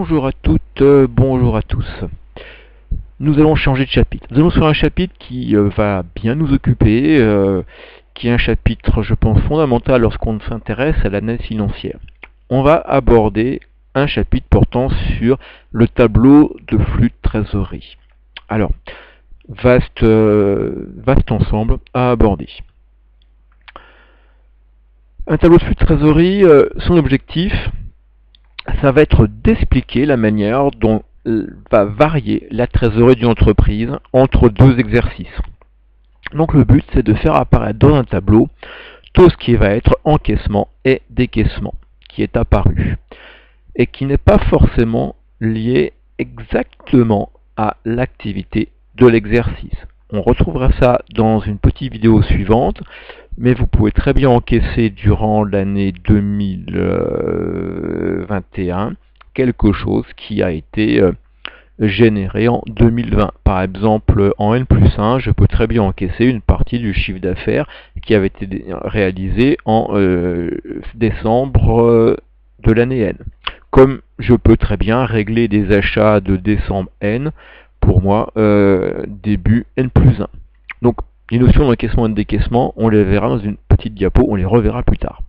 Bonjour à toutes, bonjour à tous. Nous allons changer de chapitre. Nous allons sur un chapitre qui va bien nous occuper, qui est un chapitre, je pense, fondamental lorsqu'on s'intéresse à l'analyse financière. On va aborder un chapitre portant sur le tableau de flux de trésorerie. Alors, vaste ensemble à aborder. Un tableau de flux de trésorerie, son objectif, ça va être d'expliquer la manière dont va varier la trésorerie d'une entreprise entre deux exercices. Donc le but, c'est de faire apparaître dans un tableau tout ce qui va être encaissement et décaissement qui est apparu et qui n'est pas forcément lié exactement à l'activité de l'exercice. On retrouvera ça dans une petite vidéo suivante, mais vous pouvez très bien encaisser durant l'année 2021 quelque chose qui a été généré en 2020. Par exemple, en N+1, je peux très bien encaisser une partie du chiffre d'affaires qui avait été réalisé en décembre de l'année N. Comme je peux très bien régler des achats de décembre N, pour moi, début N+1. Donc, les notions d'encaissement et de décaissement, on les verra dans une petite diapo, on les reverra plus tard.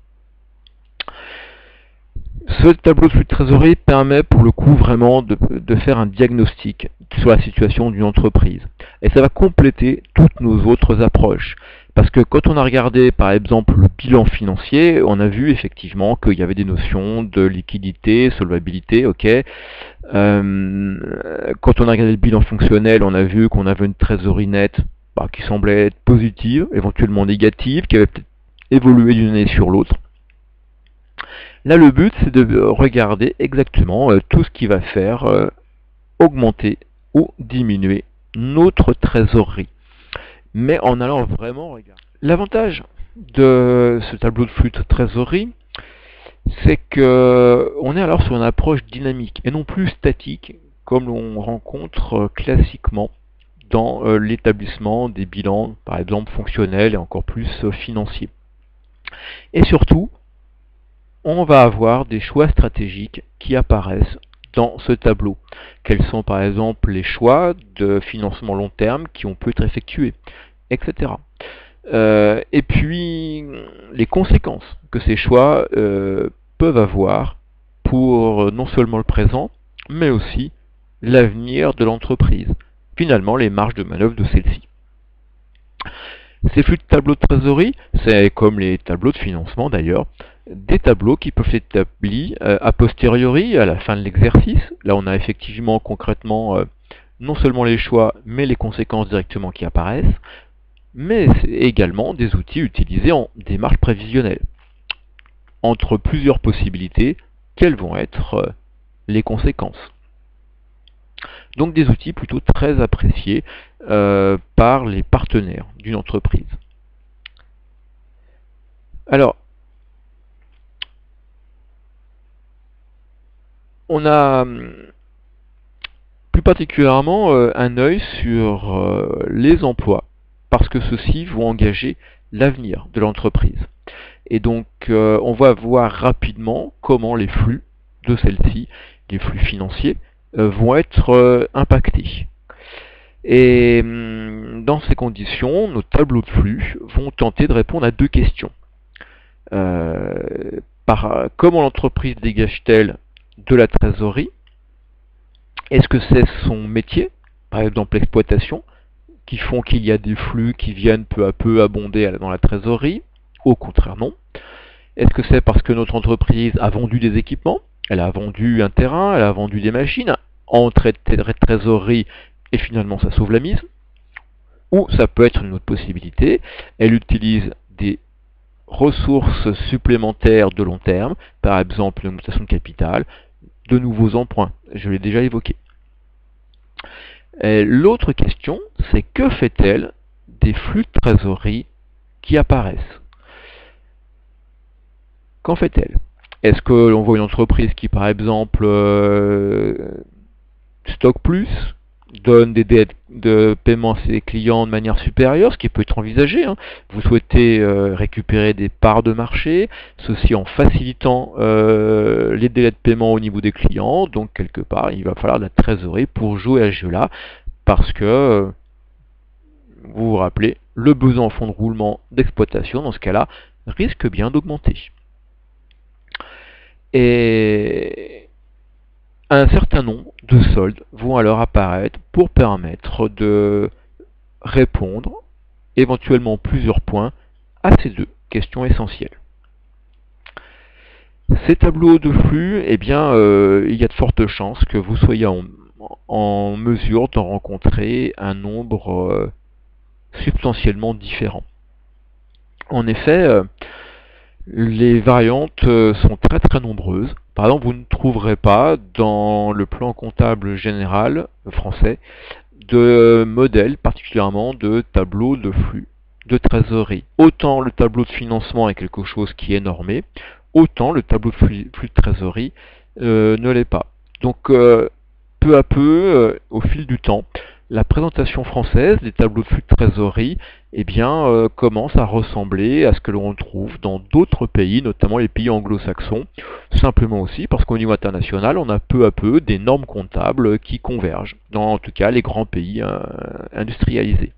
Ce tableau de flux de trésorerie permet pour le coup vraiment de faire un diagnostic sur la situation d'une entreprise. Et ça va compléter toutes nos autres approches. Parce que quand on a regardé par exemple le bilan financier, on a vu effectivement qu'il y avait des notions de liquidité, solvabilité, ok. Quand on a regardé le bilan fonctionnel, on a vu qu'on avait une trésorerie nette qui semblait être positive, éventuellement négative, qui avait peut-être évolué d'une année sur l'autre. Là, le but, c'est de regarder exactement tout ce qui va faire augmenter ou diminuer notre trésorerie. Mais en allant vraiment regarder. L'avantage de ce tableau de flux de trésorerie, c'est qu'on est alors sur une approche dynamique et non plus statique, comme l'on rencontre classiquement dans l'établissement des bilans, par exemple fonctionnels et encore plus financiers. Et surtout, on va avoir des choix stratégiques qui apparaissent dans ce tableau. Quels sont par exemple les choix de financement long terme qui ont pu être effectués, etc. Et puis les conséquences que ces choix peuvent avoir pour non seulement le présent, mais aussi l'avenir de l'entreprise. Finalement, les marges de manœuvre de celle-ci. Ces flux de tableaux de trésorerie, c'est comme les tableaux de financement d'ailleurs, des tableaux qui peuvent être établis a posteriori, à la fin de l'exercice. Là, on a effectivement concrètement non seulement les choix, mais les conséquences directement qui apparaissent, mais c'est également des outils utilisés en démarche prévisionnelle. Entre plusieurs possibilités, quelles vont être les conséquences? Donc des outils plutôt très appréciés par les partenaires d'une entreprise. Alors, on a plus particulièrement un œil sur les emplois, parce que ceux-ci vont engager l'avenir de l'entreprise. Et donc, on va voir rapidement comment les flux de celle-ci, les flux financiers, vont être impactés. Et dans ces conditions, nos tableaux de flux vont tenter de répondre à deux questions. Comment l'entreprise dégage-t-elle de la trésorerie? Est-ce que c'est son métier, par exemple l'exploitation, qui font qu'il y a des flux qui viennent peu à peu abonder dans la trésorerie? Au contraire, non. Est-ce que c'est parce que notre entreprise a vendu des équipements? Elle a vendu un terrain, elle a vendu des machines, en trésorerie, et finalement ça sauve la mise? Ou ça peut être une autre possibilité, elle utilise des ressources supplémentaires de long terme, par exemple une augmentation de capital, de nouveaux emprunts, je l'ai déjà évoqué. L'autre question, c'est que fait-elle des flux de trésorerie qui apparaissent? Qu'en fait-elle? Est-ce que l'on voit une entreprise qui, par exemple, stocke plus, donne des délais de paiement à ses clients de manière supérieure, ce qui peut être envisagé, hein. Vous souhaitez récupérer des parts de marché, ceci en facilitant les délais de paiement au niveau des clients. Donc quelque part, il va falloir de la trésorerie pour jouer à ce jeu-là, parce que vous vous rappelez, le besoin en fonds de roulement d'exploitation, dans ce cas-là, risque bien d'augmenter. Et un certain nombre de soldes vont alors apparaître pour permettre de répondre éventuellement plusieurs points à ces deux questions essentielles. Ces tableaux de flux, eh bien, il y a de fortes chances que vous soyez en mesure d'en rencontrer un nombre substantiellement différent. En effet, les variantes sont très très nombreuses. Par exemple, vous ne trouverez pas dans le plan comptable général français de modèles, particulièrement de tableaux de flux de trésorerie. Autant le tableau de financement est quelque chose qui est normé, autant le tableau de flux de trésorerie ne l'est pas. Donc peu à peu, au fil du temps, la présentation française des tableaux de flux de trésorerie commence à ressembler à ce que l'on trouve dans d'autres pays, notamment les pays anglo-saxons, simplement aussi parce qu'au niveau international, on a peu à peu des normes comptables qui convergent, dans en tout cas les grands pays industrialisés.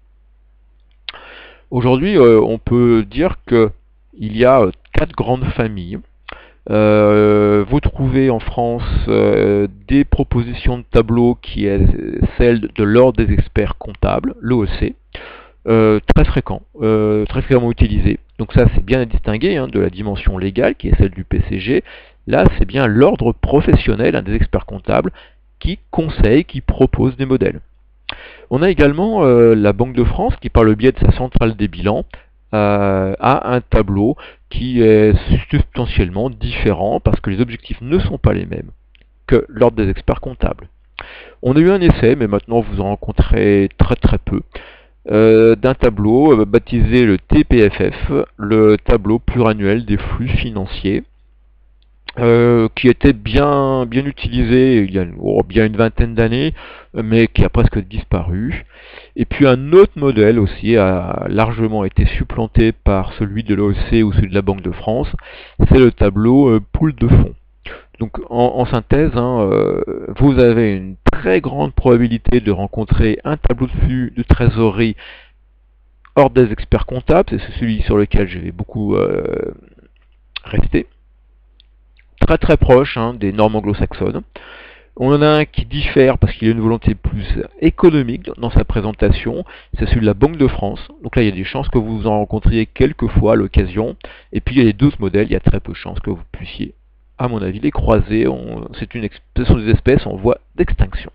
Aujourd'hui, on peut dire qu'il y a 4 grandes familles. Vous trouvez en France des propositions de tableaux qui est celle de l'ordre des experts comptables, l'OEC, très fréquemment utilisé. Donc ça, c'est bien à distinguer de la dimension légale qui est celle du PCG. Là, c'est bien l'ordre professionnel des experts comptables qui conseille, qui propose des modèles. On a également la Banque de France qui, par le biais de sa centrale des bilans, a un tableau qui est substantiellement différent parce que les objectifs ne sont pas les mêmes que l'ordre des experts comptables. On a eu un essai, mais maintenant vous en rencontrez très très peu, d'un tableau baptisé le TPFF, le tableau pluriannuel des flux financiers, qui était bien utilisé il y a bien une vingtaine d'années, mais qui a presque disparu. Et puis un autre modèle aussi a largement été supplanté par celui de l'OEC ou celui de la Banque de France, c'est le tableau pool de fonds. Donc en synthèse, vous avez une très grande probabilité de rencontrer un tableau de flux de trésorerie hors des experts comptables, c'est celui sur lequel je vais beaucoup rester, très très proche des normes anglo-saxonnes. On en a un qui diffère parce qu'il y a une volonté plus économique dans sa présentation, c'est celui de la Banque de France. Donc là, il y a des chances que vous en rencontriez quelques fois à l'occasion. Et puis il y a les 12 modèles, il y a très peu de chances que vous puissiez, à mon avis, les croiser. Ce sont des espèces en voie d'extinction.